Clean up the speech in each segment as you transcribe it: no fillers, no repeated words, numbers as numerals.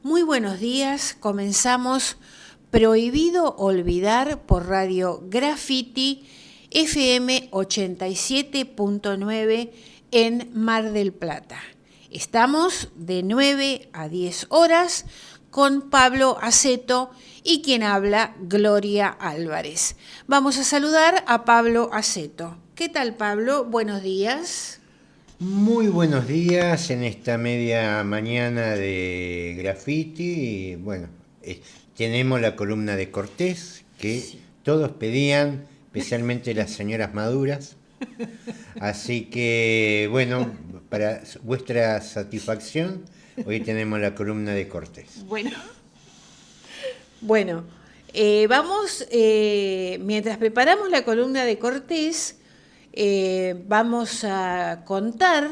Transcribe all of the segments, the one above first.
Muy buenos días, comenzamos Prohibido Olvidar por Radio Graffiti FM 87.9 en Mar del Plata. Estamos de 9 a 10 horas con Pablo Aceto y quien habla, Gloria Álvarez. Vamos a saludar a Pablo Aceto. ¿Qué tal, Pablo? Buenos días. Muy buenos días en esta media mañana de graffiti. Bueno, tenemos la columna de Cortés que todos pedían, especialmente las señoras maduras. Así que, bueno, para vuestra satisfacción, hoy tenemos la columna de Cortés. Bueno, vamos, mientras preparamos la columna de Cortés, vamos a contar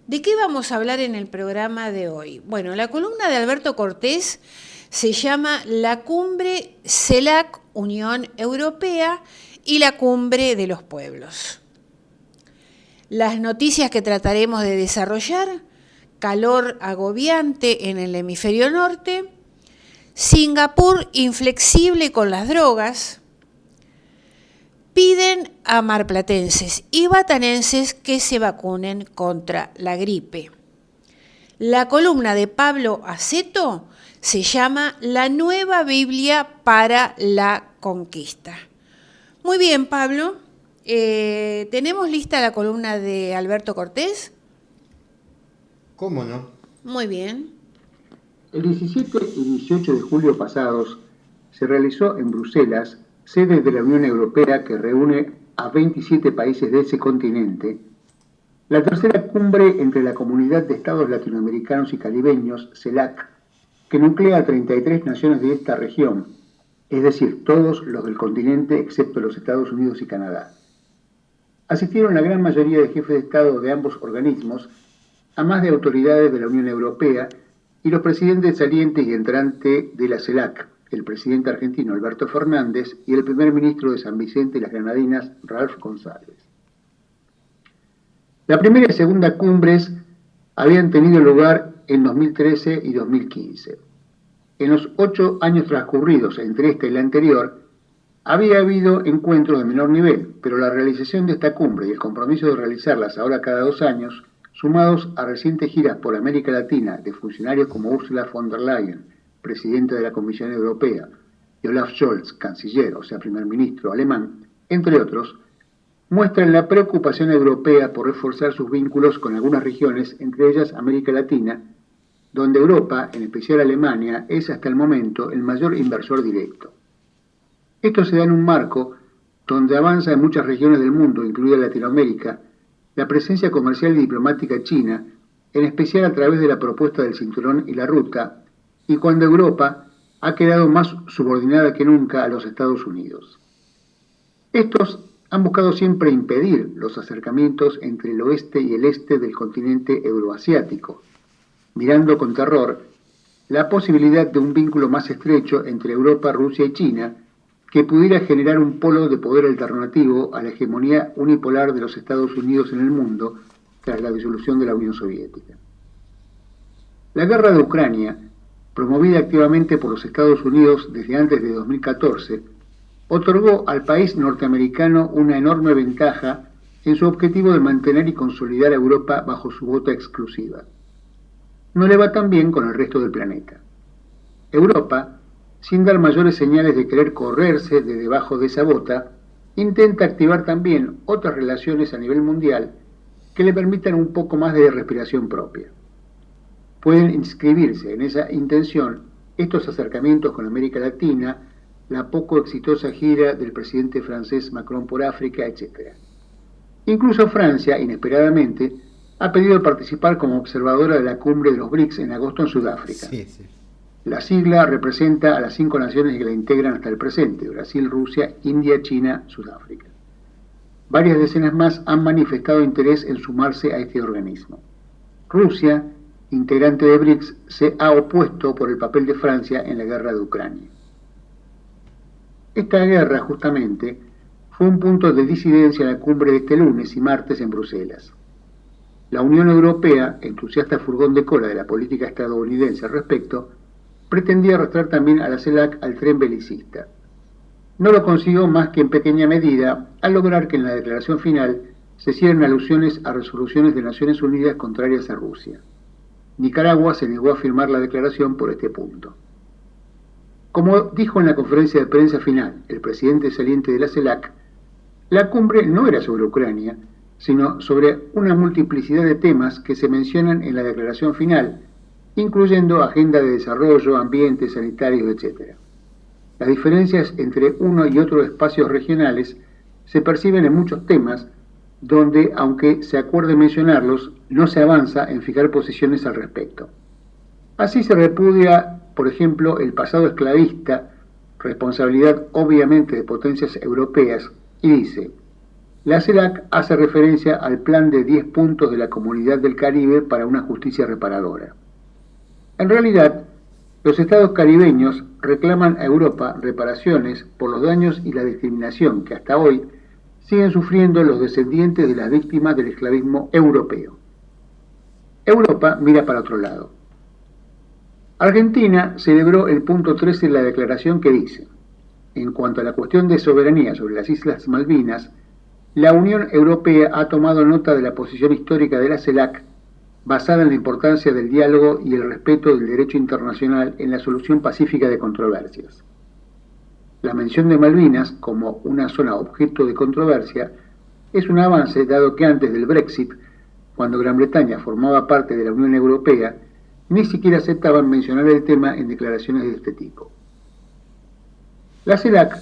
de qué vamos a hablar en el programa de hoy. Bueno, la columna de Alberto Cortés se llama La Cumbre CELAC Unión Europea y la Cumbre de los Pueblos. Las noticias que trataremos de desarrollar: calor agobiante en el hemisferio norte, Singapur inflexible con las drogas, piden a marplatenses y batanenses que se vacunen contra la gripe. La columna de Pablo Aceto se llama La Nueva Biblia para la Conquista. Muy bien, Pablo. ¿Tenemos lista la columna de Alberto Cortés? ¿Cómo no? Muy bien. El 17 y 18 de julio pasados se realizó en Bruselas, sede de la Unión Europea que reúne a 27 países de ese continente, la tercera cumbre entre la Comunidad de Estados Latinoamericanos y Caribeños, CELAC, que nuclea a 33 naciones de esta región, es decir, todos los del continente excepto los Estados Unidos y Canadá. Asistieron la gran mayoría de jefes de Estado de ambos organismos, a más de autoridades de la Unión Europea y los presidentes salientes y entrantes de la CELAC, el presidente argentino Alberto Fernández y el primer ministro de San Vicente y las Granadinas, Ralph González. La primera y segunda cumbres habían tenido lugar en 2013 y 2015. En los 8 años transcurridos entre esta y la anterior, había habido encuentros de menor nivel, pero la realización de esta cumbre y el compromiso de realizarlas ahora cada 2 años, sumados a recientes giras por América Latina de funcionarios como Ursula von der Leyen, presidente de la Comisión Europea, y Olaf Scholz, canciller, o sea, primer ministro alemán, entre otros, muestran la preocupación europea por reforzar sus vínculos con algunas regiones, entre ellas América Latina, donde Europa, en especial Alemania, es hasta el momento el mayor inversor directo. Esto se da en un marco donde avanza en muchas regiones del mundo, incluida Latinoamérica, la presencia comercial y diplomática china, en especial a través de la propuesta del Cinturón y la Ruta, y cuando Europa ha quedado más subordinada que nunca a los Estados Unidos. Estos han buscado siempre impedir los acercamientos entre el oeste y el este del continente euroasiático, mirando con terror la posibilidad de un vínculo más estrecho entre Europa, Rusia y China, que pudiera generar un polo de poder alternativo a la hegemonía unipolar de los Estados Unidos en el mundo tras la disolución de la Unión Soviética. La guerra de Ucrania, promovida activamente por los Estados Unidos desde antes de 2014, otorgó al país norteamericano una enorme ventaja en su objetivo de mantener y consolidar a Europa bajo su bota exclusiva. No le va tan bien con el resto del planeta. Europa, sin dar mayores señales de querer correrse de debajo de esa bota, intenta activar también otras relaciones a nivel mundial que le permitan un poco más de respiración propia. Pueden inscribirse en esa intención estos acercamientos con América Latina, la poco exitosa gira del presidente francés Macron por África, etc. Incluso Francia, inesperadamente, ha pedido participar como observadora de la cumbre de los BRICS en agosto en Sudáfrica. Sí. La sigla representa a las 5 naciones que la integran hasta el presente: Brasil, Rusia, India, China, Sudáfrica. Varias decenas más han manifestado interés en sumarse a este organismo. Rusia, integrante de BRICS, se ha opuesto por el papel de Francia en la guerra de Ucrania. Esta guerra, justamente, fue un punto de disidencia en la cumbre de este lunes y martes en Bruselas. La Unión Europea, entusiasta furgón de cola de la política estadounidense al respecto, pretendía arrastrar también a la CELAC al tren belicista. No lo consiguió más que en pequeña medida al lograr que en la declaración final se hicieran alusiones a resoluciones de Naciones Unidas contrarias a Rusia. Nicaragua se negó a firmar la declaración por este punto. Como dijo en la conferencia de prensa final el presidente saliente de la CELAC, la cumbre no era sobre Ucrania, sino sobre una multiplicidad de temas que se mencionan en la declaración final, incluyendo agenda de desarrollo, ambiente, sanitarios, etc. Las diferencias entre uno y otro espacios regionales se perciben en muchos temas donde, aunque se acuerde mencionarlos, no se avanza en fijar posiciones al respecto. Así se repudia, por ejemplo, el pasado esclavista, responsabilidad obviamente de potencias europeas, y dice: la CELAC hace referencia al plan de 10 puntos de la Comunidad del Caribe para una justicia reparadora. En realidad, los estados caribeños reclaman a Europa reparaciones por los daños y la discriminación que hasta hoy siguen sufriendo los descendientes de las víctimas del esclavismo europeo. Europa mira para otro lado. Argentina celebró el punto 13 de la declaración que dice: en cuanto a la cuestión de soberanía sobre las Islas Malvinas, la Unión Europea ha tomado nota de la posición histórica de la CELAC, basada en la importancia del diálogo y el respeto del derecho internacional en la solución pacífica de controversias. La mención de Malvinas como una zona objeto de controversia es un avance, dado que antes del Brexit, cuando Gran Bretaña formaba parte de la Unión Europea, ni siquiera aceptaban mencionar el tema en declaraciones de este tipo. La CELAC,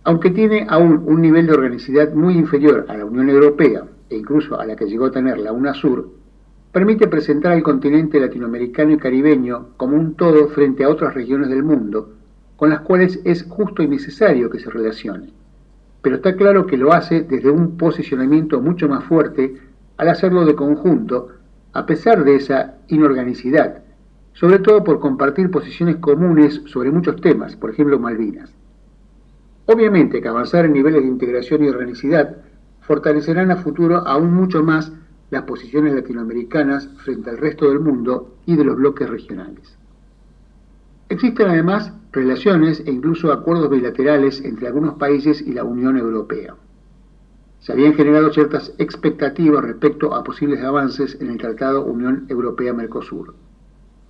aunque tiene aún un nivel de organicidad muy inferior a la Unión Europea e incluso a la que llegó a tener la UNASUR, permite presentar al continente latinoamericano y caribeño como un todo frente a otras regiones del mundo, con las cuales es justo y necesario que se relacione. Pero está claro que lo hace desde un posicionamiento mucho más fuerte al hacerlo de conjunto, a pesar de esa inorganicidad, sobre todo por compartir posiciones comunes sobre muchos temas, por ejemplo Malvinas. Obviamente que avanzar en niveles de integración y organicidad fortalecerán a futuro aún mucho más las posiciones latinoamericanas frente al resto del mundo y de los bloques regionales. Existen además relaciones e incluso acuerdos bilaterales entre algunos países y la Unión Europea. Se habían generado ciertas expectativas respecto a posibles avances en el Tratado Unión Europea-Mercosur.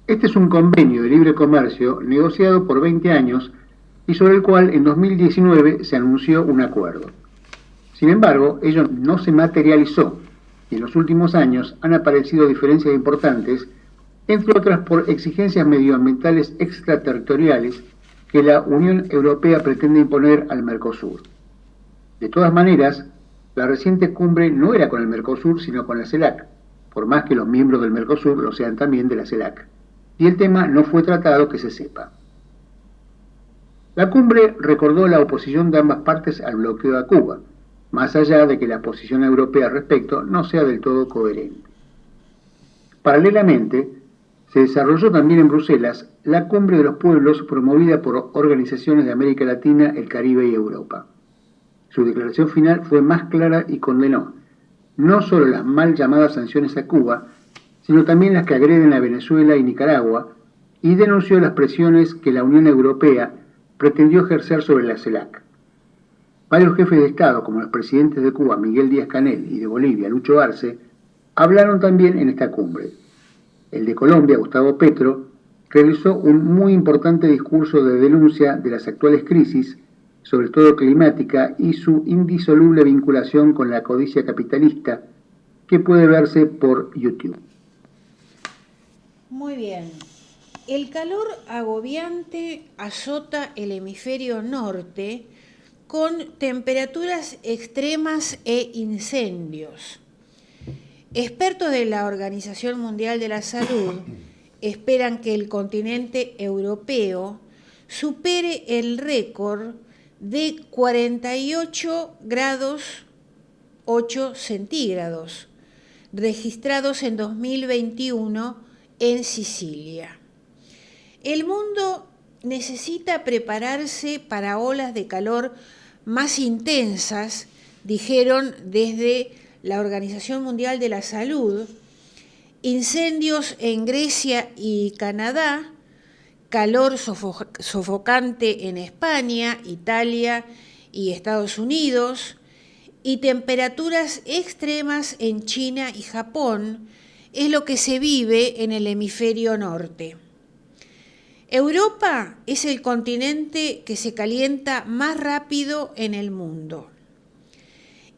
Este es un convenio de libre comercio negociado por 20 años y sobre el cual en 2019 se anunció un acuerdo. Sin embargo, ello no se materializó y en los últimos años han aparecido diferencias importantes, entre otras por exigencias medioambientales extraterritoriales que la Unión Europea pretende imponer al Mercosur. De todas maneras, la reciente cumbre no era con el Mercosur, sino con la CELAC, por más que los miembros del Mercosur lo sean también de la CELAC, y el tema no fue tratado que se sepa. La cumbre recordó la oposición de ambas partes al bloqueo a Cuba, más allá de que la posición europea al respecto no sea del todo coherente. Paralelamente, se desarrolló también en Bruselas la Cumbre de los Pueblos promovida por organizaciones de América Latina, el Caribe y Europa. Su declaración final fue más clara y condenó no solo las mal llamadas sanciones a Cuba, sino también las que agreden a Venezuela y Nicaragua, y denunció las presiones que la Unión Europea pretendió ejercer sobre la CELAC. Varios jefes de Estado, como los presidentes de Cuba, Miguel Díaz-Canel, y de Bolivia, Lucho Arce, hablaron también en esta cumbre. El de Colombia, Gustavo Petro, realizó un muy importante discurso de denuncia de las actuales crisis, sobre todo climática, y su indisoluble vinculación con la codicia capitalista, que puede verse por YouTube. Muy bien. El calor agobiante azota el hemisferio norte con temperaturas extremas e incendios. Expertos de la Organización Mundial de la Salud esperan que el continente europeo supere el récord de 48 grados 8 centígrados registrados en 2021 en Sicilia. El mundo necesita prepararse para olas de calor más intensas, dijeron desde la Organización Mundial de la Salud, incendios en Grecia y Canadá, calor sofocante en España, Italia y Estados Unidos, y temperaturas extremas en China y Japón, es lo que se vive en el hemisferio norte. Europa es el continente que se calienta más rápido en el mundo.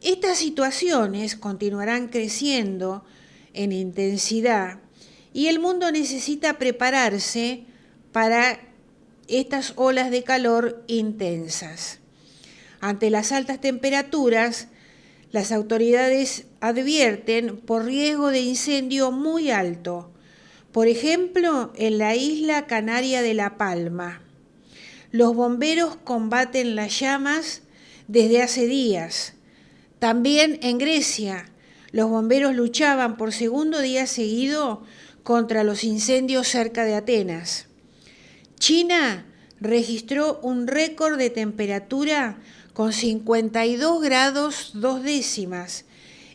Estas situaciones continuarán creciendo en intensidad y el mundo necesita prepararse para estas olas de calor intensas. Ante las altas temperaturas, las autoridades advierten por riesgo de incendio muy alto, por ejemplo, en la isla canaria de La Palma. Los bomberos combaten las llamas desde hace días. También en Grecia, los bomberos luchaban por segundo día seguido contra los incendios cerca de Atenas. China registró un récord de temperatura con 52 grados 2 décimas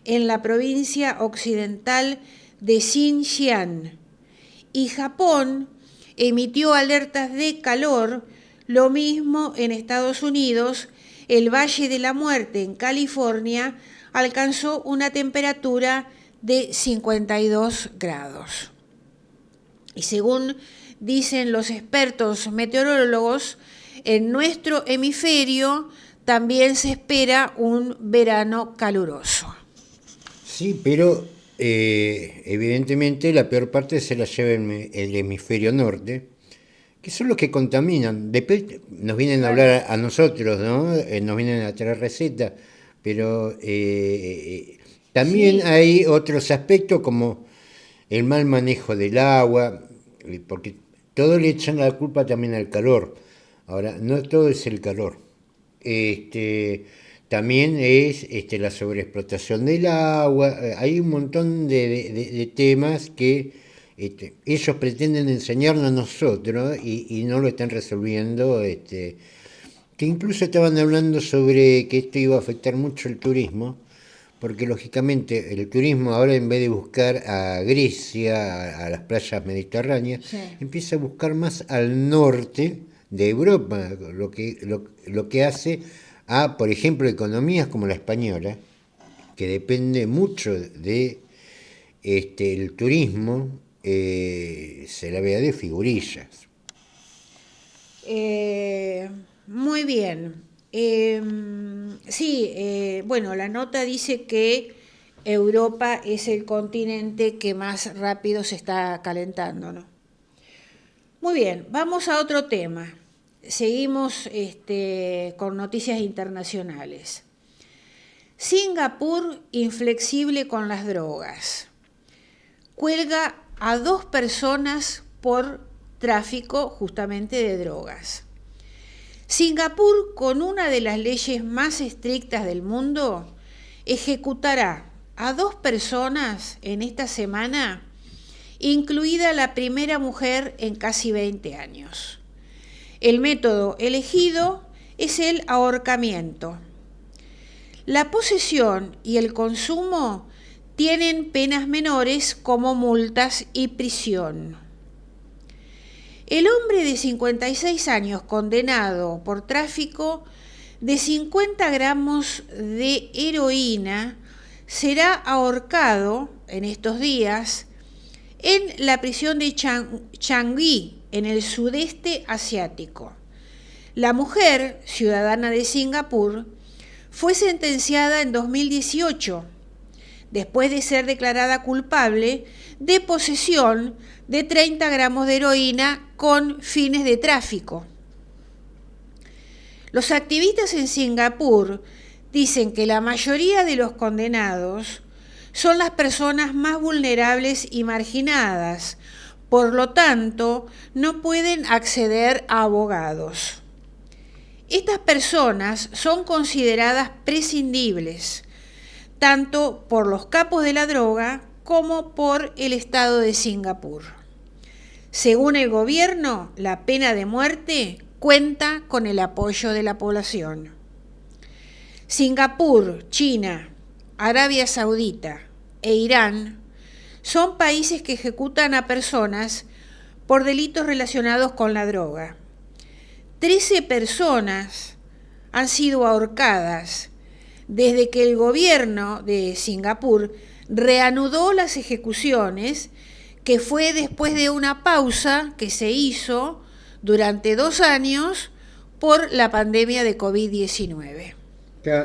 en la provincia occidental de Xinjiang. Y Japón emitió alertas de calor, lo mismo en Estados Unidos. El Valle de la Muerte en California alcanzó una temperatura de 52 grados. Y según dicen los expertos meteorólogos, en nuestro hemisferio también se espera un verano caluroso. Sí, pero evidentemente la peor parte se la lleva el hemisferio norte, que son los que contaminan. Después nos vienen a hablar a nosotros, ¿no? Nos vienen a traer recetas, pero también sí hay otros aspectos como el mal manejo del agua, porque todos le echan la culpa también al calor. Ahora, no todo es el calor. También es la sobreexplotación del agua. Hay un montón de temas que ellos pretenden enseñarnos a nosotros y no lo están resolviendo. Que incluso estaban hablando sobre que esto iba a afectar mucho el turismo, porque lógicamente el turismo ahora, en vez de buscar a Grecia, a las playas mediterráneas, sí, empieza a buscar más al norte de Europa, lo que hace a, por ejemplo, economías como la española, que depende mucho de el turismo, se la vea de figurillas. Muy bien. Bueno, la nota dice que Europa es el continente que más rápido se está calentando, ¿no? Muy bien, vamos a otro tema. Seguimos con noticias internacionales. Singapur inflexible con las drogas. Cuelga a 2 personas por tráfico justamente de drogas. Singapur, con una de las leyes más estrictas del mundo, ejecutará a 2 personas en esta semana, incluida la primera mujer en casi 20 años. El método elegido es el ahorcamiento. La posesión y el consumo tienen penas menores como multas y prisión. El hombre de 56 años condenado por tráfico de 50 gramos de heroína será ahorcado en estos días en la prisión de Changi, en el sudeste asiático. La mujer, ciudadana de Singapur, fue sentenciada en 2018, después de ser declarada culpable de posesión de 30 gramos de heroína con fines de tráfico. Los activistas en Singapur dicen que la mayoría de los condenados son las personas más vulnerables y marginadas, por lo tanto, no pueden acceder a abogados. Estas personas son consideradas prescindibles, tanto por los capos de la droga como por el Estado de Singapur. Según el gobierno, la pena de muerte cuenta con el apoyo de la población. Singapur, China, Arabia Saudita e Irán son países que ejecutan a personas por delitos relacionados con la droga. 13 personas han sido ahorcadas desde que el gobierno de Singapur reanudó las ejecuciones, que fue después de una pausa que se hizo durante 2 años por la pandemia de COVID-19.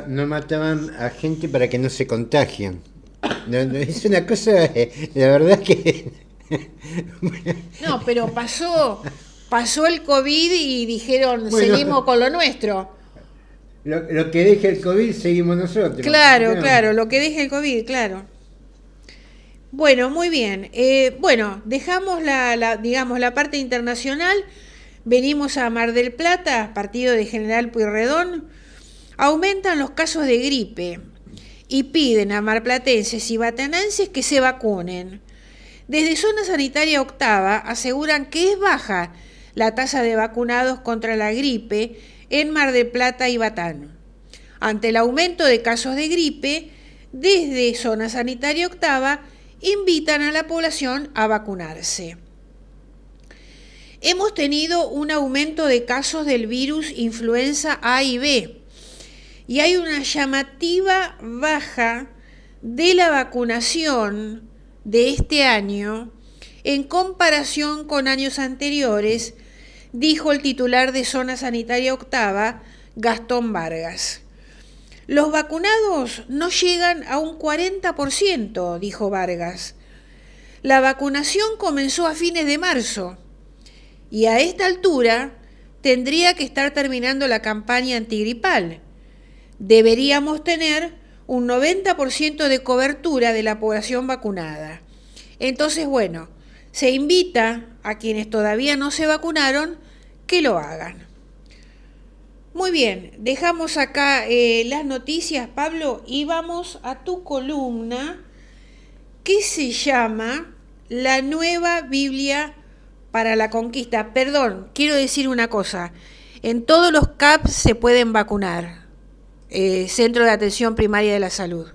No mataban a gente para que no se contagien. Es una cosa, la verdad que... No, pero pasó el COVID y dijeron, seguimos con lo nuestro. Lo que deje el COVID seguimos nosotros. Claro, lo que deje el COVID, claro. Bueno, muy bien. Dejamos digamos, la parte internacional. Venimos a Mar del Plata, partido de General Pueyrredón. Aumentan los casos de gripe y piden a marplatenses y batanenses que se vacunen. Desde Zona Sanitaria Octava aseguran que es baja la tasa de vacunados contra la gripe en Mar del Plata y Batán. Ante el aumento de casos de gripe, desde Zona Sanitaria Octava invitan a la población a vacunarse. Hemos tenido un aumento de casos del virus influenza A y B y hay una llamativa baja de la vacunación de este año en comparación con años anteriores, dijo el titular de Zona Sanitaria Octava, Gastón Vargas. Los vacunados no llegan a un 40%, dijo Vargas. La vacunación comenzó a fines de marzo y a esta altura tendría que estar terminando la campaña antigripal. Deberíamos tener un 90% de cobertura de la población vacunada. Entonces, bueno, se invita a quienes todavía no se vacunaron que lo hagan. Muy bien, dejamos acá las noticias, Pablo, y vamos a tu columna que se llama La Nueva Biblia para la Conquista. Perdón, quiero decir una cosa. En todos los CAP se pueden vacunar. Centro de Atención Primaria de la Salud.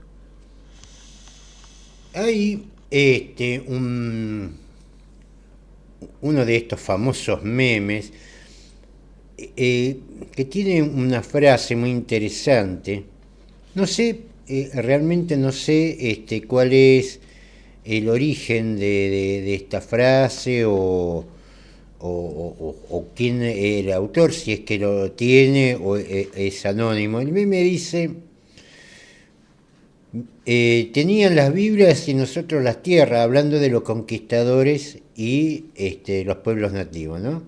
Hay uno de estos famosos memes que tiene una frase muy interesante. No sé, realmente no sé cuál es el origen de esta frase o quién es el autor, si es que lo tiene o es anónimo. El meme dice, tenían las Biblias y nosotros las tierras, hablando de los conquistadores y los pueblos nativos, ¿no?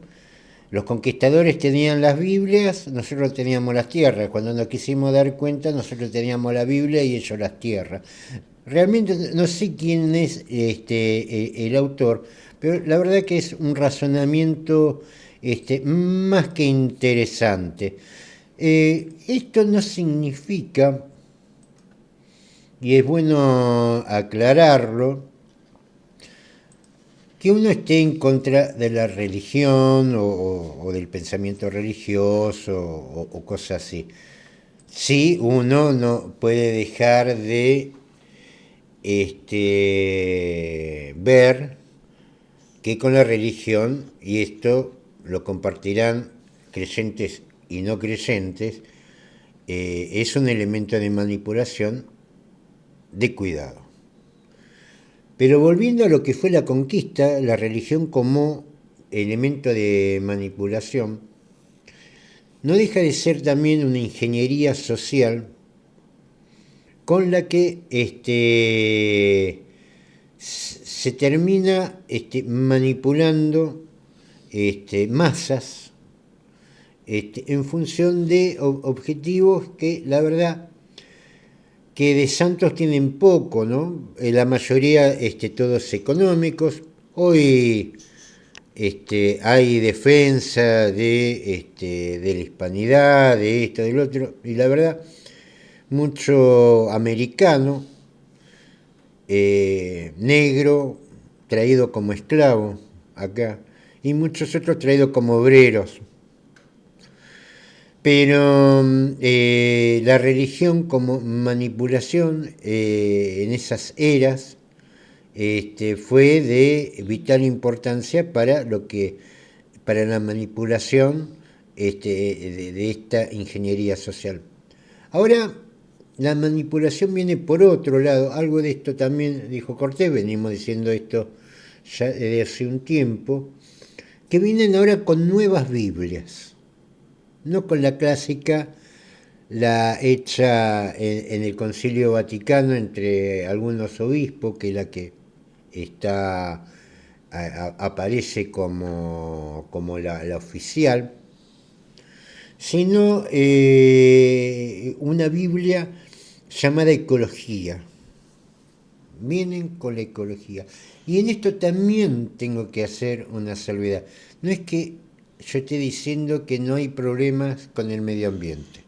Los conquistadores tenían las Biblias, nosotros teníamos las tierras. Cuando nos quisimos dar cuenta, nosotros teníamos la Biblia y ellos las tierras. Realmente no sé quién es el autor, pero la verdad que es un razonamiento más que interesante. Esto no significa, y es bueno aclararlo, que uno esté en contra de la religión o del pensamiento religioso o cosas así. Sí, uno no puede dejar de ver que con la religión, y esto lo compartirán creyentes y no creyentes, es un elemento de manipulación, de cuidado. Pero volviendo a lo que fue la conquista, la religión como elemento de manipulación, no deja de ser también una ingeniería social con la que se termina manipulando masas en función de objetivos que, la verdad, que de santos tienen poco, ¿no? La mayoría todos económicos. Hoy hay defensa de la hispanidad, de esto, del otro, y la verdad, mucho americano, negro, traído como esclavo acá, y muchos otros traídos como obreros. Pero la religión como manipulación en esas eras fue de vital importancia para para la manipulación de esta ingeniería social. Ahora, la manipulación viene por otro lado, algo de esto también dijo Cortés, venimos diciendo esto ya desde hace un tiempo, que vienen ahora con nuevas Biblias, no con la clásica, la hecha en el Concilio Vaticano entre algunos obispos, que es la que aparece como la oficial, sino una Biblia llamada ecología. Vienen con la ecología. Y en esto también tengo que hacer una salvedad. No es que yo esté diciendo que no hay problemas con el medio ambiente.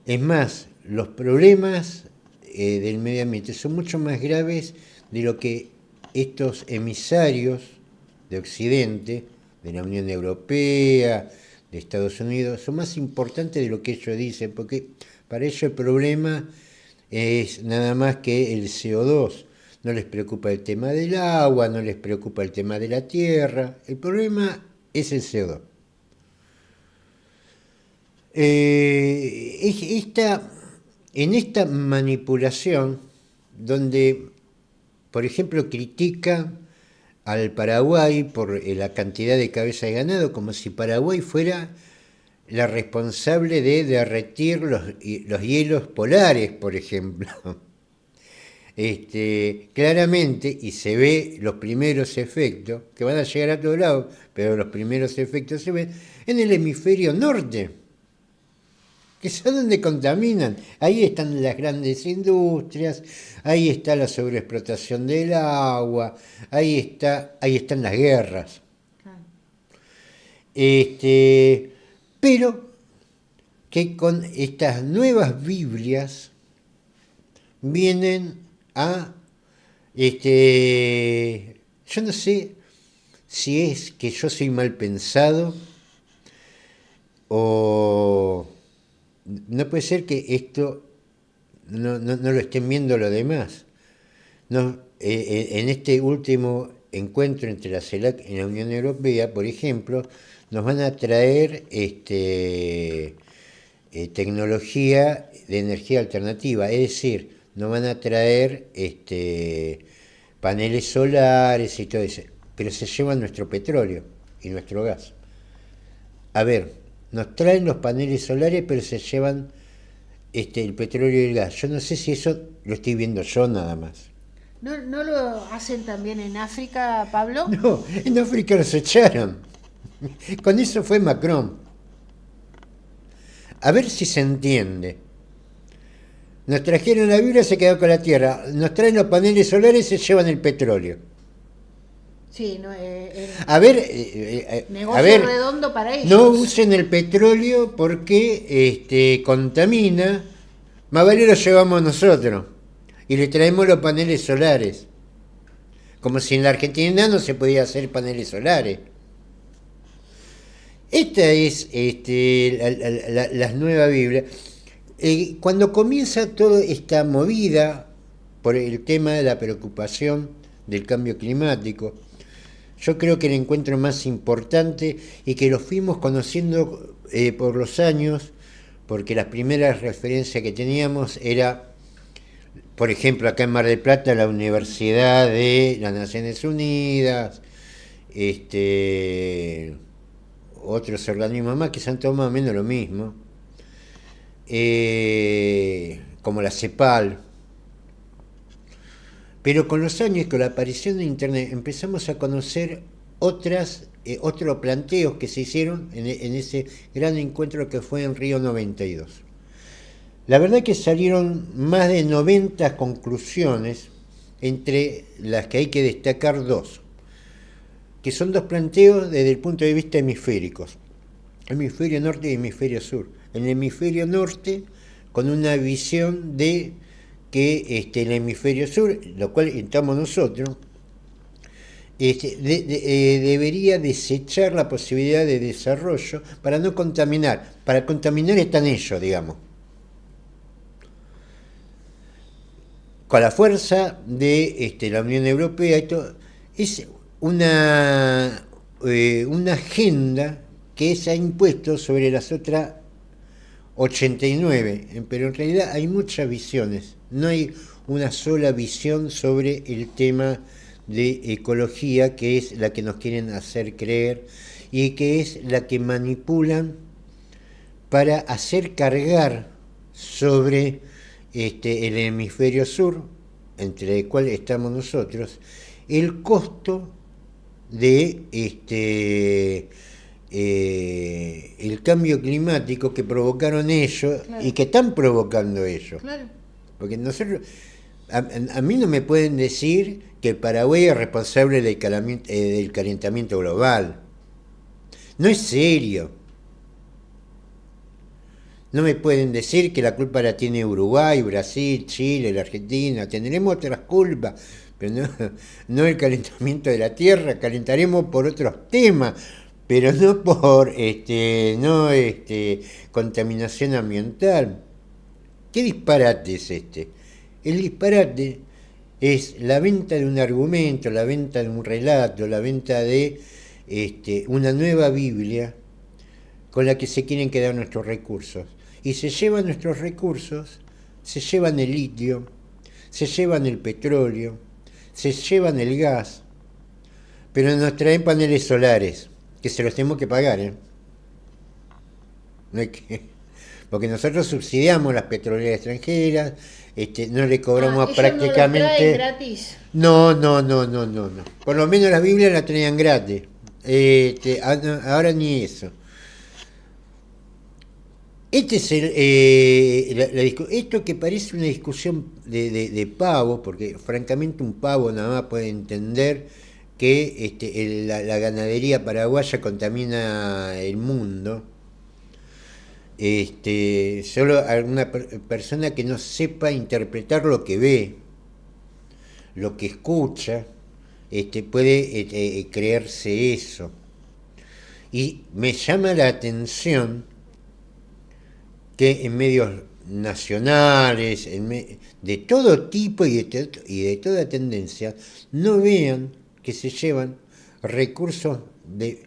Es más, los problemas del medio ambiente son mucho más graves de lo que estos emisarios de Occidente, de la Unión Europea, de Estados Unidos, son más importantes de lo que ellos dicen, porque para ellos el problema es nada más que el CO2. No les preocupa el tema del agua, no les preocupa el tema de la tierra, el problema es el CO2. En esta manipulación, donde, por ejemplo, critican al Paraguay por la cantidad de cabezas de ganado, como si Paraguay fuera la responsable de derretir los hielos polares, por ejemplo. Claramente, y se ve los primeros efectos, que van a llegar a todos lados, pero los primeros efectos se ven en el hemisferio norte, que es donde contaminan. Ahí están las grandes industrias, ahí está la sobreexplotación del agua, ahí están las guerras. Pero que con estas nuevas Biblias vienen a, yo no sé si es que yo soy mal pensado o no puede ser que esto no lo estén viendo los demás. No, en este último encuentro entre la CELAC y la Unión Europea, por ejemplo, nos van a traer tecnología de energía alternativa, es decir, nos van a traer paneles solares y todo eso, pero se llevan nuestro petróleo y nuestro gas. A ver, nos traen los paneles solares, pero se llevan el petróleo y el gas. Yo no sé si eso lo estoy viendo yo nada más. ¿No lo hacen también en África, Pablo? No, en África los echaron. Con eso fue Macron. A ver si se entiende. Nos trajeron la Biblia, se quedó con la tierra. Nos traen los paneles solares, se llevan el petróleo. Sí, negocio redondo para ellos. No usen el petróleo porque contamina. Más vale lo llevamos nosotros. Y le traemos los paneles solares. Como si en la Argentina no se podía hacer paneles solares. Esta es la nueva Biblia. Cuando comienza toda esta movida por el tema de la preocupación del cambio climático, yo creo que el encuentro más importante y que lo fuimos conociendo por los años, porque las primeras referencias que teníamos era, por ejemplo, acá en Mar del Plata, la Universidad de las Naciones Unidas, otros organismos más que se han tomado más o menos lo mismo, como la CEPAL. Pero con los años, con la aparición de Internet, empezamos a conocer otros planteos que se hicieron en ese gran encuentro que fue en Río 92. La verdad que salieron más de 90 conclusiones, entre las que hay que destacar dos, que son dos planteos desde el punto de vista hemisféricos, hemisferio norte y hemisferio sur. En el hemisferio norte, con una visión de que el hemisferio sur, lo cual estamos nosotros, debería desechar la posibilidad de desarrollo para no contaminar. Para contaminar están ellos, digamos. con la fuerza de la Unión Europea, y todo, es una agenda que se ha impuesto sobre las otras 89, pero en realidad hay muchas visiones, no hay una sola visión sobre el tema de ecología, que es la que nos quieren hacer creer y que es la que manipulan para hacer cargar sobre el hemisferio sur, entre el cual estamos nosotros, el costo de el cambio climático que provocaron ellos, claro, y que están provocando ellos. Claro. Porque nosotros, a mí no me pueden decir que el Paraguay es responsable del calentamiento global. No es serio. No me pueden decir que la culpa la tiene Uruguay, Brasil, Chile, la Argentina. Tendremos otras culpas, pero no el calentamiento de la Tierra. Calentaremos por otros temas, pero no por contaminación ambiental. ¿Qué disparate es este? El disparate es la venta de un argumento, la venta de un relato, la venta de una nueva Biblia con la que se quieren quedar nuestros recursos. Y se llevan nuestros recursos, se llevan el litio, se llevan el petróleo, se llevan el gas, pero nos traen paneles solares, que se los tenemos que pagar, ¿eh? No hay que, porque nosotros subsidiamos las petroleras extranjeras, no le cobramos prácticamente... ¿No lo traen gratis? No. Por lo menos las Biblias las traían gratis. Ahora ni eso. Este es esto que parece una discusión de pavos, porque francamente un pavo nada más puede entender que la ganadería paraguaya contamina el mundo. Solo alguna persona que no sepa interpretar lo que ve, lo que escucha, puede creerse eso. Y me llama la atención que en medios nacionales, de todo tipo y de toda tendencia, no vean que se llevan recursos de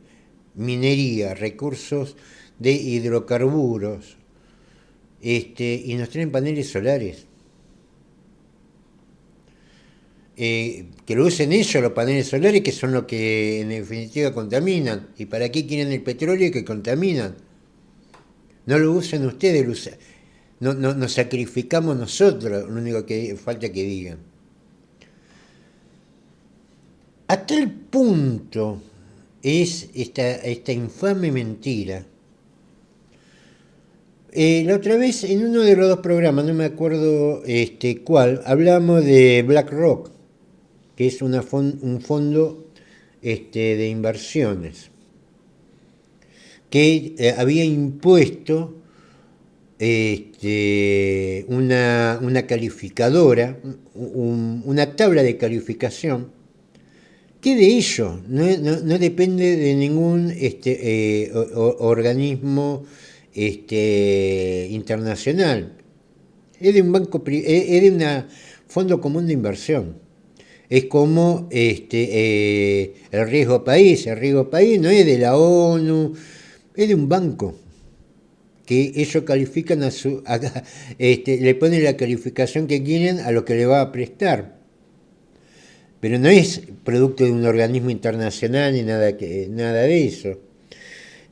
minería, recursos de hidrocarburos, y nos traen paneles solares. Que lo usen ellos, los paneles solares, que son los que en definitiva contaminan. ¿Y para qué quieren el petróleo que contaminan? No lo usan ustedes, nos sacrificamos nosotros, lo único que falta que digan. A tal punto es esta infame mentira. La otra vez, en uno de los dos programas, no me acuerdo cuál, hablamos de BlackRock, que es un fondo de inversiones, que había impuesto una calificadora, una tabla de calificación, que de ello no depende de ningún organismo internacional. Es de un banco, es de un fondo común de inversión. Es como el riesgo país. El riesgo país no es de la ONU, es de un banco que ellos califican le ponen la calificación que quieren a lo que le va a prestar. Pero no es producto de un organismo internacional ni nada de eso.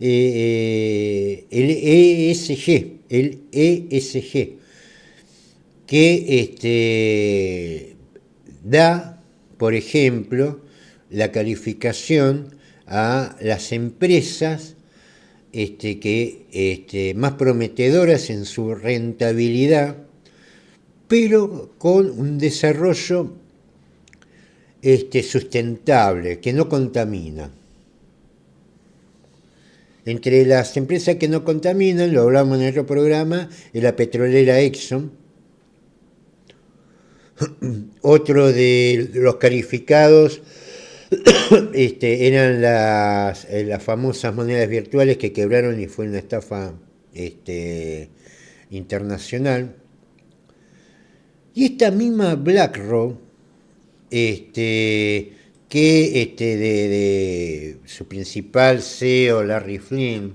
El ESG, que da, por ejemplo, la calificación a las empresas más prometedoras en su rentabilidad, pero con un desarrollo sustentable, que no contamina. Entre las empresas que no contaminan, lo hablamos en otro programa, es la petrolera Exxon. Otro de los calificados eran las famosas monedas virtuales que quebraron y fue una estafa internacional. Y esta misma BlackRock, que de su principal CEO, Larry Fink,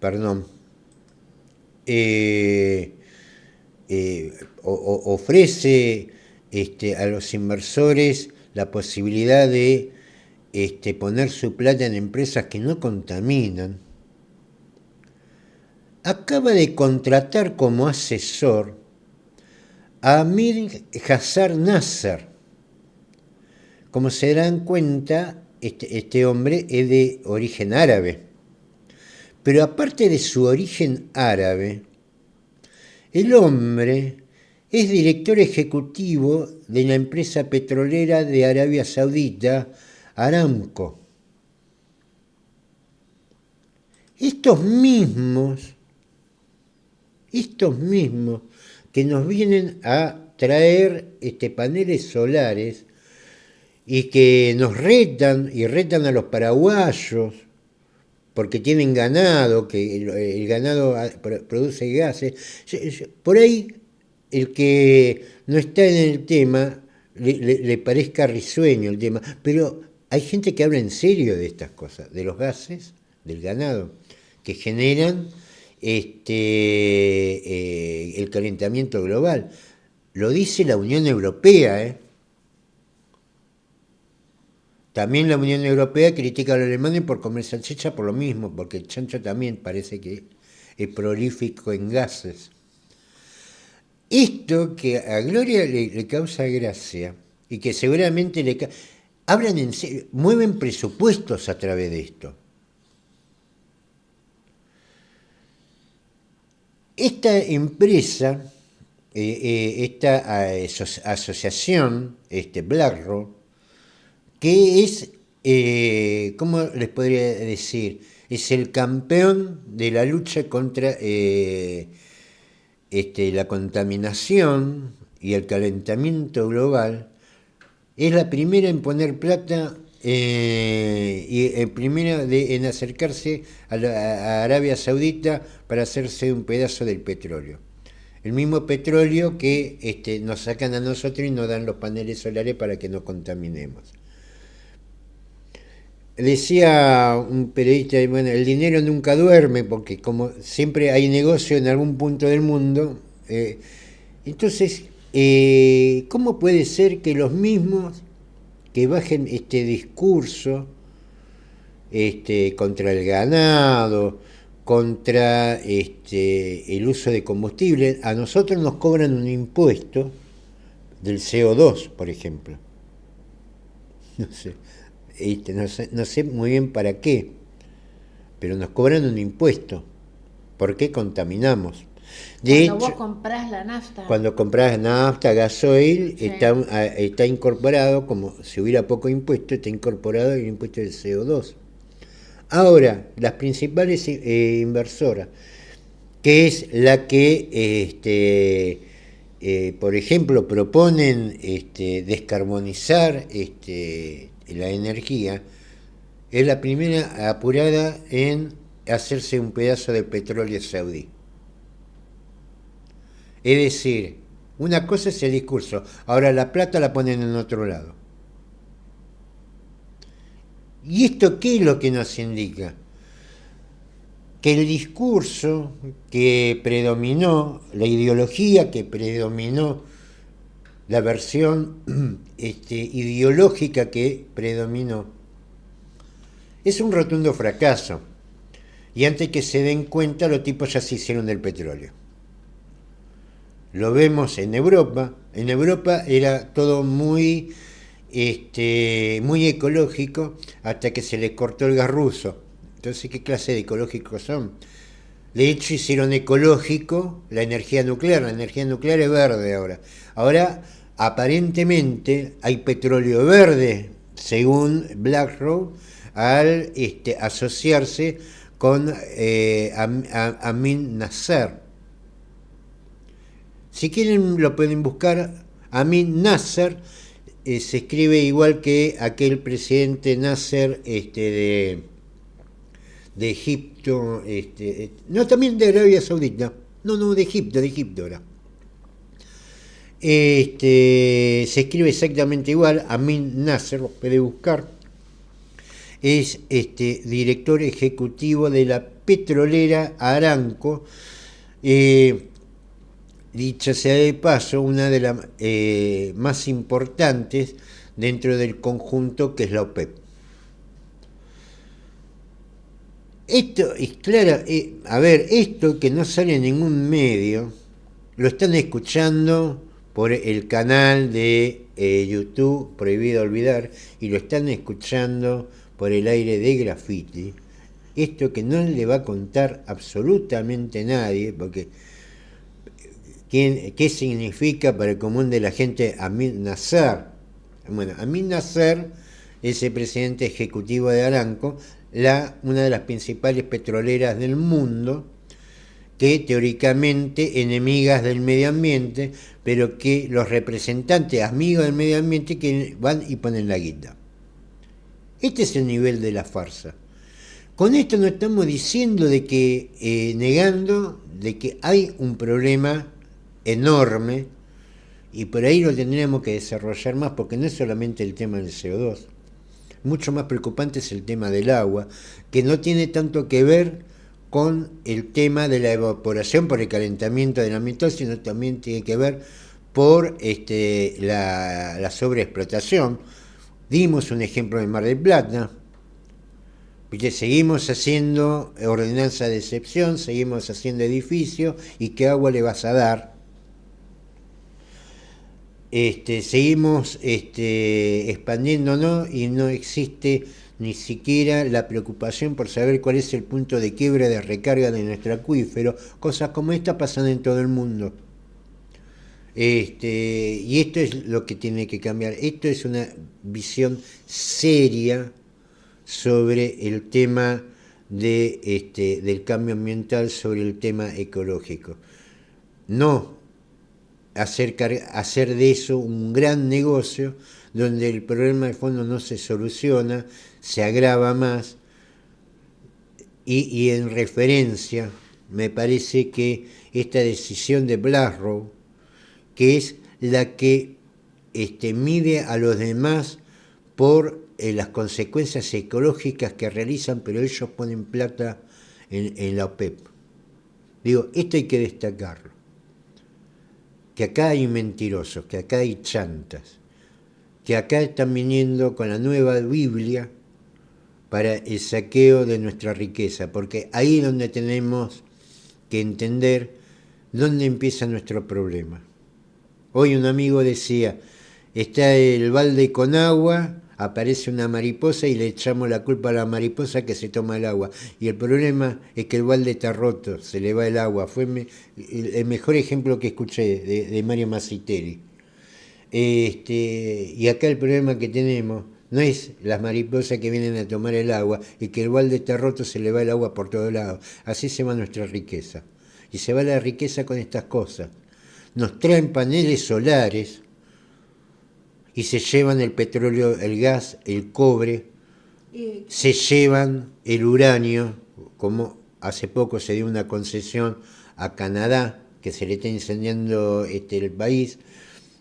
perdón, ofrece a los inversores la posibilidad de poner su plata en empresas que no contaminan, acaba de contratar como asesor a Amir Hassan Nasser. Como se dan cuenta, este hombre es de origen árabe. Pero aparte de su origen árabe, el hombre es director ejecutivo de la empresa petrolera de Arabia Saudita, Aramco. Estos mismos que nos vienen a traer paneles solares y que nos retan a los paraguayos porque tienen ganado, que el ganado produce gases. Por ahí el que no está en el tema le parezca risueño el tema, pero hay gente que habla en serio de estas cosas, de los gases, del ganado, que generan el calentamiento global. Lo dice la Unión Europea, También la Unión Europea critica a los alemanes por comer salchicha por lo mismo, porque el chancho también parece que es prolífico en gases. Esto que a Gloria le causa gracia y que seguramente hablan en serio, mueven presupuestos a través de esto. Esta empresa, esta asociación, BlackRock, que es, ¿cómo les podría decir? Es el campeón de la lucha contra la contaminación y el calentamiento global. Es la primera en poner plata y primera en acercarse a Arabia Saudita para hacerse un pedazo del petróleo. El mismo petróleo que nos sacan a nosotros y nos dan los paneles solares para que no contaminemos. Decía un periodista, bueno, el dinero nunca duerme porque como siempre hay negocio en algún punto del mundo, entonces, ¿cómo puede ser que los mismos que bajen este discurso contra el ganado, contra el uso de combustible, a nosotros nos cobran un impuesto del CO2, por ejemplo? No sé muy bien para qué, pero nos cobran un impuesto. ¿Por qué contaminamos? Cuando vos comprás la nafta. Cuando compras nafta, gasoil, sí, está incorporado, como si hubiera poco impuesto, está incorporado el impuesto del CO2. Ahora, las principales inversoras, que es la que, por ejemplo, proponen descarbonizar la energía, es la primera apurada en hacerse un pedazo de petróleo saudí. Es decir, una cosa es el discurso, ahora la plata la ponen en otro lado. ¿Y esto qué es lo que nos indica? Que el discurso que predominó, la ideología que predominó, la versión ideológica que predominó, es un rotundo fracaso. Y antes que se den cuenta, los tipos ya se hicieron del petróleo. Lo vemos en Europa. En Europa era todo muy ecológico hasta que se les cortó el gas ruso. Entonces, ¿qué clase de ecológicos son? De hecho, hicieron ecológico la energía nuclear. La energía nuclear es verde ahora. Ahora, aparentemente, hay petróleo verde, según BlackRock, al asociarse con Amin Nasser. Si quieren lo pueden buscar. Amin Nasser se escribe igual que aquel presidente Nasser de Egipto, no, también de Arabia Saudita, No, de Egipto era. Se escribe exactamente igual. Amin Nasser, lo puede buscar. Es director ejecutivo de la petrolera Aramco. Dicha sea de paso, una de las más importantes dentro del conjunto que es la OPEP. Esto es claro, esto que no sale en ningún medio, lo están escuchando por el canal de YouTube Prohibido Olvidar y lo están escuchando por el aire de Graffiti. Esto que no le va a contar absolutamente nadie, porque ¿qué significa para el común de la gente Amin Nasser? Bueno, Amin Nasser es el presidente ejecutivo de Aramco, una de las principales petroleras del mundo, que teóricamente enemigas del medio ambiente, pero que los representantes amigos del medio ambiente que van y ponen la guita. Este es el nivel de la farsa. Con esto no estamos diciendo de que, negando de que hay un problema enorme, y por ahí lo tendríamos que desarrollar más, porque no es solamente el tema del CO2. Mucho más preocupante es el tema del agua, que no tiene tanto que ver con el tema de la evaporación por el calentamiento del ambiente, sino también tiene que ver por la sobreexplotación. Dimos un ejemplo en Mar del Plata, porque seguimos haciendo ordenanza de excepción, seguimos haciendo edificios, ¿y qué agua le vas a dar? Seguimos expandiéndonos y no existe ni siquiera la preocupación por saber cuál es el punto de quiebre de recarga de nuestro acuífero. Cosas como esta pasan en todo el mundo. Y esto es lo que tiene que cambiar. Esto es una visión seria sobre el tema del cambio ambiental, sobre el tema ecológico. No hacer de eso un gran negocio donde el problema de fondo no se soluciona, se agrava más, y en referencia me parece que esta decisión de Blasrow, que es la que mide a los demás por las consecuencias ecológicas que realizan, pero ellos ponen plata en la OPEP. Digo, esto hay que destacarlo. Que acá hay mentirosos, que acá hay chantas, que acá están viniendo con la nueva Biblia para el saqueo de nuestra riqueza, porque ahí es donde tenemos que entender dónde empieza nuestro problema. Hoy un amigo decía, está el balde con agua, aparece una mariposa y le echamos la culpa a la mariposa que se toma el agua. Y el problema es que el balde está roto, se le va el agua. Fue el mejor ejemplo que escuché de Mario Massitelli. Y acá el problema que tenemos no es las mariposas que vienen a tomar el agua y que el balde está roto, se le va el agua por todos lados. Así se va nuestra riqueza. Y se va la riqueza con estas cosas. Nos traen paneles solares y se llevan el petróleo, el gas, el cobre, se llevan el uranio, como hace poco se dio una concesión a Canadá, que se le está incendiando el país,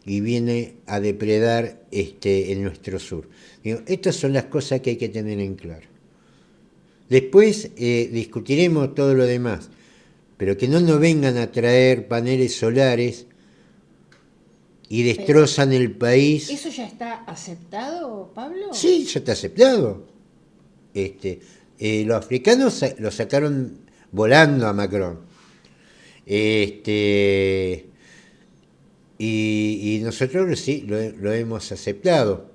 y viene a depredar en nuestro sur. Digo, estas son las cosas que hay que tener en claro. Después discutiremos todo lo demás, pero que no nos vengan a traer paneles solares y destrozan el país. ¿Eso ya está aceptado, Pablo? Sí, ya está aceptado. Los africanos lo sacaron volando a Macron. Y nosotros sí lo hemos aceptado.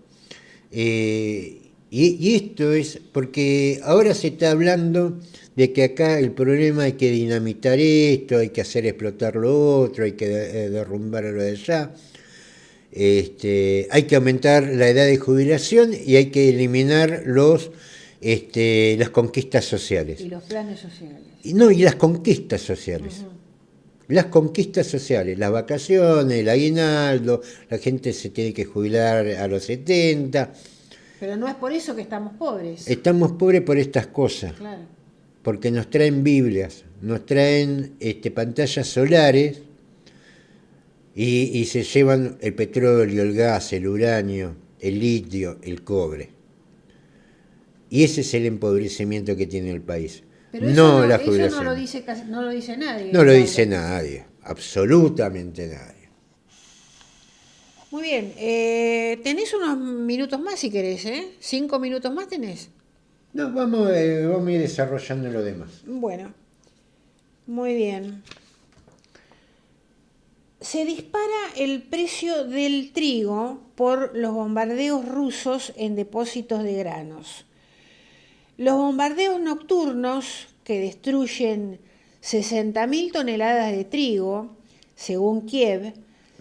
Y esto es porque ahora se está hablando de que acá el problema hay que dinamitar esto, hay que hacer explotar lo otro, hay que derrumbar lo de allá. Hay que aumentar la edad de jubilación y hay que eliminar las conquistas sociales. Y los planes sociales. Y las conquistas sociales. Uh-huh. Las conquistas sociales, las vacaciones, el aguinaldo, la gente se tiene que jubilar a los 70. Pero no es por eso que estamos pobres. Estamos pobres por estas cosas. Claro. Porque nos traen Biblias, nos traen pantallas solares y se llevan el petróleo, el gas, el uranio, el litio, el cobre. Y ese es el empobrecimiento que tiene el país. Pero no la eso jubilación. no lo dice nadie. No lo dice nadie, absolutamente nadie. Muy bien, tenés unos minutos más si querés, ¿eh? 5 minutos más tenés. No, vamos a ir desarrollando lo demás. Bueno, muy bien. Se dispara el precio del trigo por los bombardeos rusos en depósitos de granos. Los bombardeos nocturnos que destruyen 60.000 toneladas de trigo, según Kiev,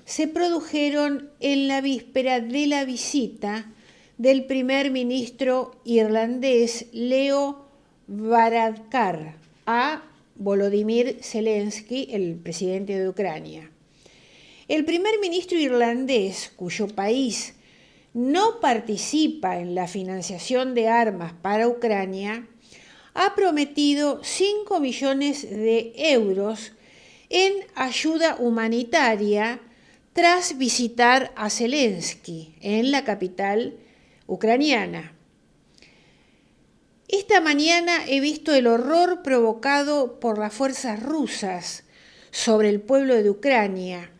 se produjeron en la víspera de la visita del primer ministro irlandés Leo Varadkar a Volodymyr Zelensky, el presidente de Ucrania. El primer ministro irlandés, cuyo país no participa en la financiación de armas para Ucrania, ha prometido 5 millones de euros en ayuda humanitaria tras visitar a Zelensky en la capital ucraniana. Esta mañana he visto el horror provocado por las fuerzas rusas sobre el pueblo de Ucrania.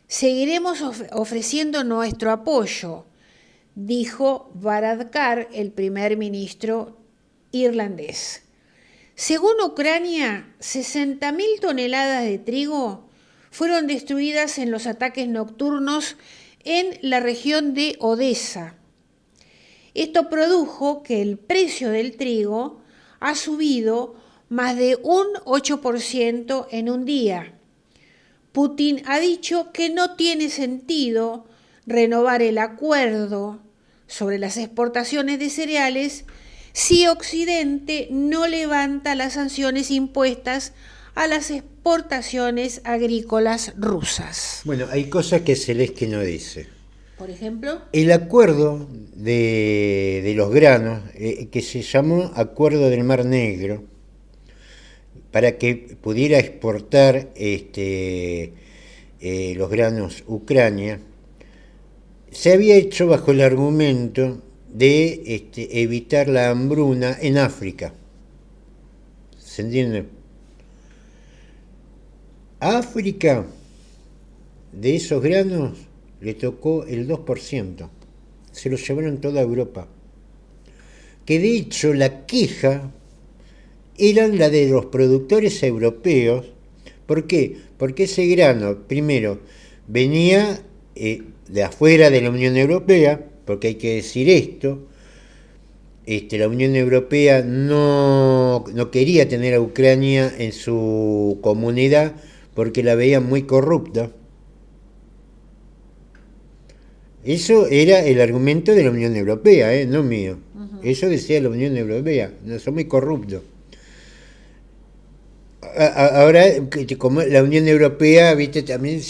Seguiremos ofreciendo nuestro apoyo, dijo Varadkar, el primer ministro irlandés. Según Ucrania, 60.000 toneladas de trigo fueron destruidas en los ataques nocturnos en la región de Odesa. Esto produjo que el precio del trigo ha subido más de un 8% en un día. Putin ha dicho que no tiene sentido renovar el acuerdo sobre las exportaciones de cereales si Occidente no levanta las sanciones impuestas a las exportaciones agrícolas rusas. Bueno, hay cosas que Zelensky no dice. Por ejemplo, el acuerdo de los granos, que se llamó Acuerdo del Mar Negro, para que pudiera exportar los granos Ucrania, se había hecho bajo el argumento de evitar la hambruna en África. ¿Se entiende? A África, de esos granos, le tocó el 2%. Se lo llevaron toda Europa. Que de hecho la queja eran la de los productores europeos. ¿Por qué? Porque ese grano, primero, venía de afuera de la Unión Europea, porque hay que decir esto, la Unión Europea no quería tener a Ucrania en su comunidad porque la veían muy corrupta. Eso era el argumento de la Unión Europea, no mío. Uh-huh. Eso decía la Unión Europea, no son muy corruptos. Ahora, como la Unión Europea, viste, también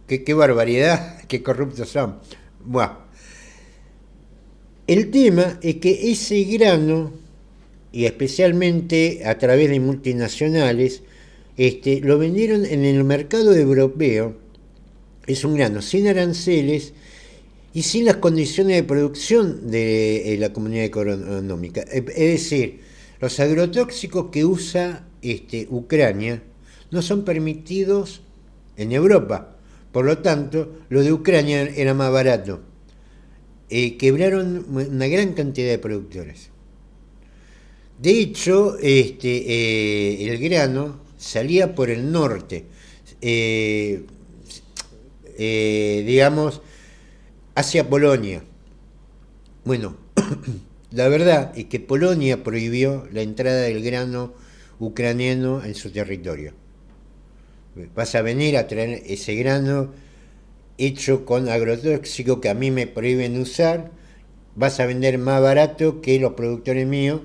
qué barbaridad, qué corruptos son. Buah. El tema es que ese grano, y especialmente a través de multinacionales, lo vendieron en el mercado europeo. Es un grano sin aranceles y sin las condiciones de producción de la comunidad económica. Es decir, los agrotóxicos que usa Ucrania no son permitidos en Europa. Por lo tanto, lo de Ucrania era más barato. Quebraron una gran cantidad de productores. De hecho, el grano salía por el norte, digamos, hacia Polonia. Bueno, la verdad es que Polonia prohibió la entrada del grano ucraniano en su territorio. Vas a venir a traer ese grano hecho con agrotóxico que a mí me prohíben usar, vas a vender más barato que los productores míos.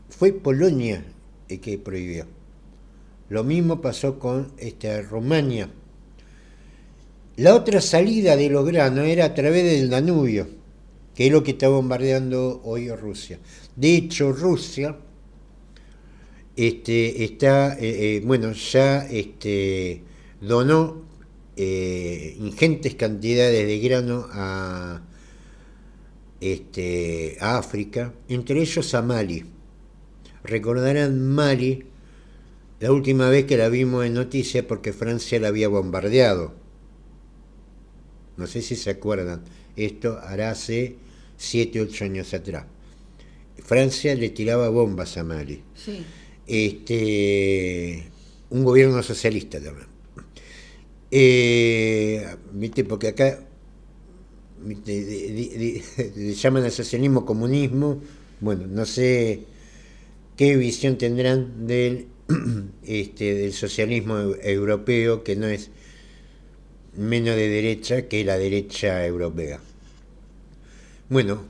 Fue Polonia el que prohibió. Lo mismo pasó con Rumania. La otra salida de los granos era a través del Danubio, que es lo que está bombardeando hoy Rusia. De hecho, Rusia ya donó ingentes cantidades de grano a África, entre ellos a Mali. Recordarán Mali, la última vez que la vimos en noticias, porque Francia la había bombardeado. No sé si se acuerdan, esto hará hace 7, 8 años atrás. Francia le tiraba bombas a Mali. Sí. Un gobierno socialista también. ¿Viste? Porque acá le llaman al socialismo comunismo. Bueno, no sé qué visión tendrán del socialismo europeo, que no es menos de derecha que la derecha europea. Bueno,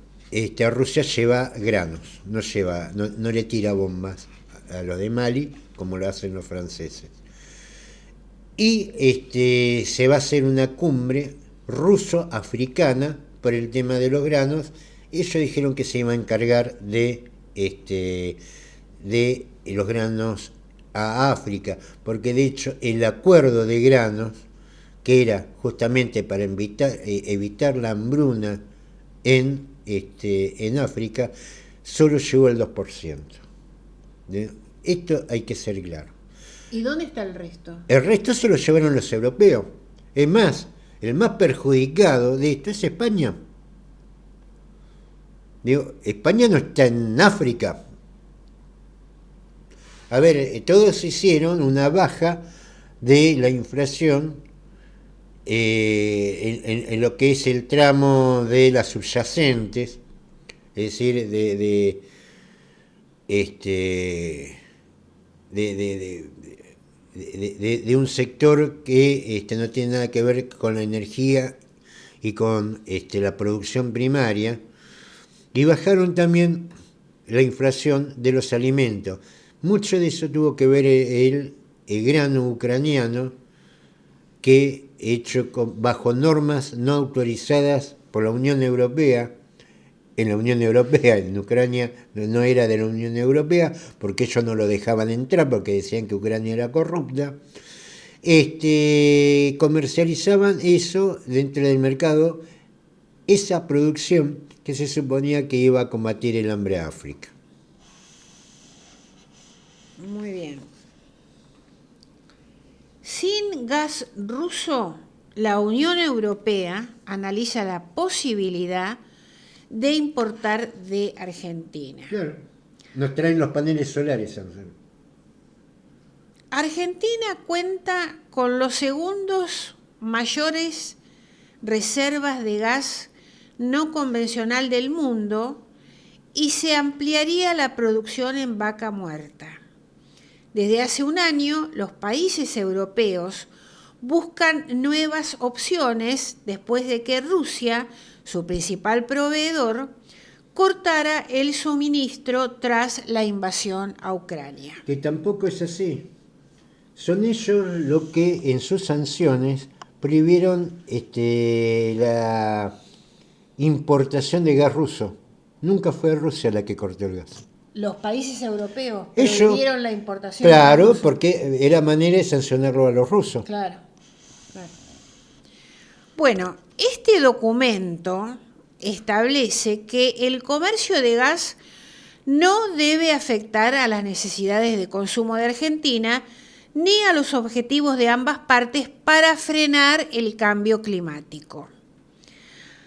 Rusia lleva granos, no le tira bombas a los de Mali como lo hacen los franceses. Y se va a hacer una cumbre ruso-africana por el tema de los granos. Ellos dijeron que se iba a encargar de los granos a África, porque de hecho el acuerdo de granos, que era justamente para evitar la hambruna en África, solo llegó al 2%. Esto hay que ser claro. ¿Y dónde está el resto? El resto se lo llevaron los europeos. Es más, el más perjudicado de esto es España. España no está en África. A ver, todos hicieron una baja de la inflación en lo que es el tramo de las subyacentes, es decir, de un sector que no tiene nada que ver con la energía y con la producción primaria, y bajaron también la inflación de los alimentos. Mucho de eso tuvo que ver el grano ucraniano, que hecho bajo normas no autorizadas por la Unión Europea. En la Unión Europea, en Ucrania no era de la Unión Europea, porque ellos no lo dejaban entrar, porque decían que Ucrania era corrupta. Comercializaban eso dentro del mercado, esa producción que se suponía que iba a combatir el hambre a África. Muy bien. Sin gas ruso, la Unión Europea analiza la posibilidad de importar de Argentina. Claro, nos traen los paneles solares. Argentina cuenta con los segundos mayores reservas de gas no convencional del mundo y se ampliaría la producción en Vaca Muerta. Desde hace un año, los países europeos buscan nuevas opciones después de que Rusia, su principal proveedor, cortara el suministro tras la invasión a Ucrania. Que tampoco es así. Son ellos los que en sus sanciones prohibieron la importación de gas ruso. Nunca fue Rusia la que cortó el gas. Los países europeos ellos prohibieron la importación. Claro, de gas porque era manera de sancionarlo a los rusos. Claro. Bueno, este documento establece que el comercio de gas no debe afectar a las necesidades de consumo de Argentina ni a los objetivos de ambas partes para frenar el cambio climático.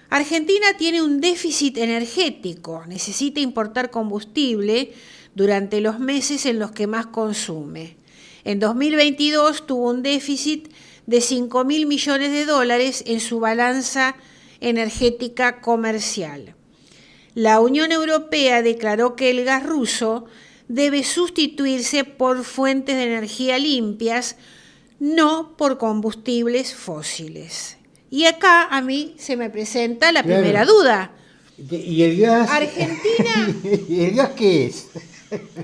Argentina tiene un déficit energético, necesita importar combustible durante los meses en los que más consume. En 2022 tuvo un déficit de $5.000 millones en su balanza energética comercial. La Unión Europea declaró que el gas ruso debe sustituirse por fuentes de energía limpias, no por combustibles fósiles. Y acá a mí se me presenta la primera duda. ¿Y el gas? Argentina. ¿Y el gas qué es?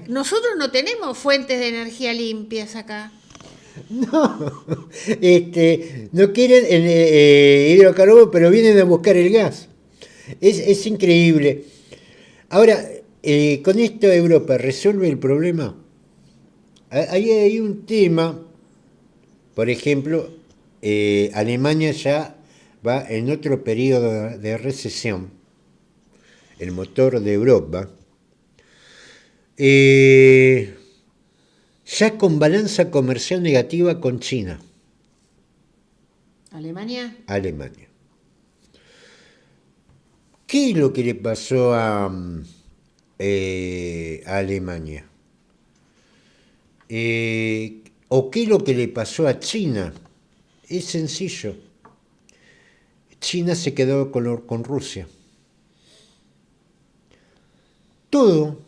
Nosotros no tenemos fuentes de energía limpias acá. No, no quieren hidrocarburos, pero vienen a buscar el gas. Es increíble. Ahora, ¿con esto Europa resuelve el problema? Ahí hay un tema, por ejemplo, Alemania ya va en otro periodo de recesión, el motor de Europa, ya con balanza comercial negativa con China. ¿Alemania? Alemania. ¿Qué es lo que le pasó a Alemania? ¿O qué es lo que le pasó a China? Es sencillo. China se quedó con Rusia. Todo,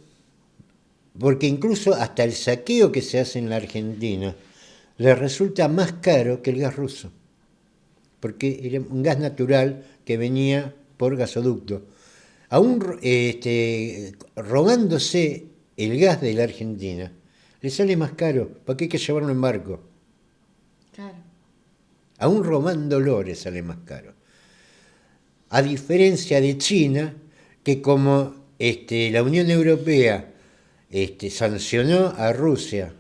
porque incluso hasta el saqueo que se hace en la Argentina le resulta más caro que el gas ruso, porque era un gas natural que venía por gasoducto. Aún robándose el gas de la Argentina, le sale más caro, porque hay que llevarlo en barco. Claro. Aún robándolo le sale más caro. A diferencia de China, que como la Unión Europea sancionó a Rusia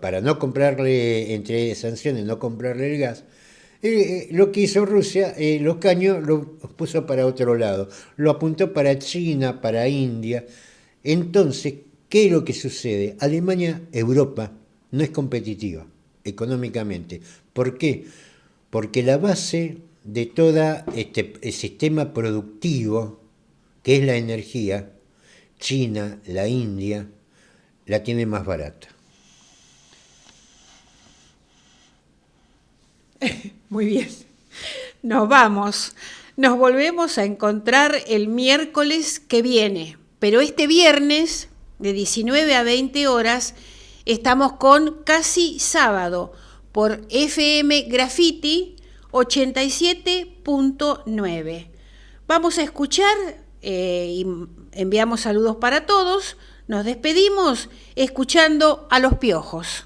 para no comprarle, entre sanciones, no comprarle el gas, lo que hizo Rusia, los caños los puso para otro lado, lo apuntó para China, para India. Entonces, ¿qué es lo que sucede? Alemania, Europa, no es competitiva económicamente. ¿Por qué? Porque la base de todo el sistema productivo, que es la energía, China, la India, la tiene más barata. Muy bien. Nos vamos. Nos volvemos a encontrar el miércoles que viene. Pero este viernes, de 19 a 20 horas, estamos con Casi Sábado por FM Graffiti 87.9. Vamos a escuchar y enviamos saludos para todos. Nos despedimos escuchando a Los Piojos.